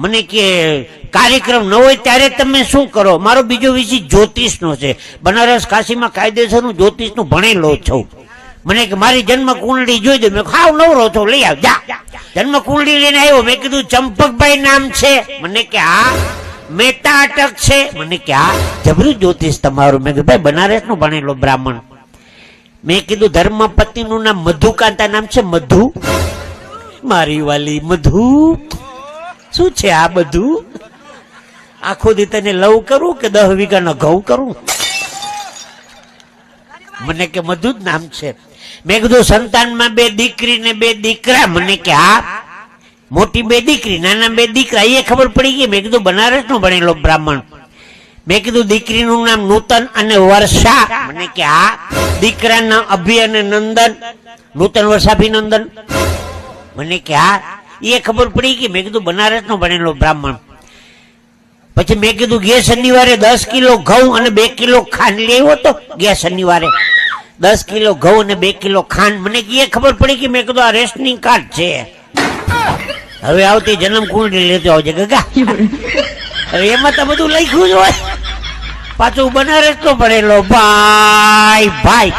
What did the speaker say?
મને કે કાર્યક્રમ ન હોય ત્યારે તમે શું કરો? મારો બીજો વિષય જ્યોતિષનો છે. બનારસ કાશીમાં કાયદેસરનું જ્યોતિષનું ભણેલો છું. મને કે મારી જન્મ કુંડળી જોઈ દે. મેં ખાવ નવરો છો, લઈ આવ જા. જન્મ કુંડળી લઈને આવ્યો. મેં કીધું ચંપકભાઈ નામ છે? મને કે હા. મહેતા અટક છે? મને કે હા. જબરું જ્યોતિષ તમારું. મેં કીધું ભાઈ બનારસ નું ભણેલો બ્રાહ્મણ. મેં કીધું ધર્મપતિ નું નામ મધુકાંતા નામ છે? મધુ? મારી વાલી મધુ શું છે આ બધું? આખો દી તને લવ કરું કે 10 વીઘાના ઘઉં કરું? મને કે મધુ જ નામ છે. મેં કીધું સંતાનમાં 2 દીકરી ને 2 દીકરા? મને કે હા. મોટી 2 દીકરી, નાના 2 દીકરા. એ ખબર પડી ગઈ. મેં કીધું બનારસ નો ભણેલો બ્રાહ્મણ. મેં કીધું દીકરીનું નામ નૂતન અને વર્ષા? મને કે હા. દીકરાના અભિ અને નંદન? નૂતન વર્ષાભિનંદન? મને કે હા. એ ખબર પડી ગઈ. મેં કીધું બનારસ નો ભણેલો બ્રાહ્મણ. પછી મેં કીધું ગયા શનિવારે 10 કિલો ઘઉં અને 2 કિલો ખાંડ લેવો તો? ગયા શનિવારે 10 કિલો ઘઉં અને 2 કિલો ખાંડ. મને એ ખબર પડી કે મેં કીધું આ રેશનિંગ કાર્ડ છે. હવે આવતી જન્મ કુંડળી લેતો આવજે ગગા. હવે એમાં તો બધું લખ્યું જ હોય. પાછું બનારસ તો ભણેલો ભાઈ ભાઈ.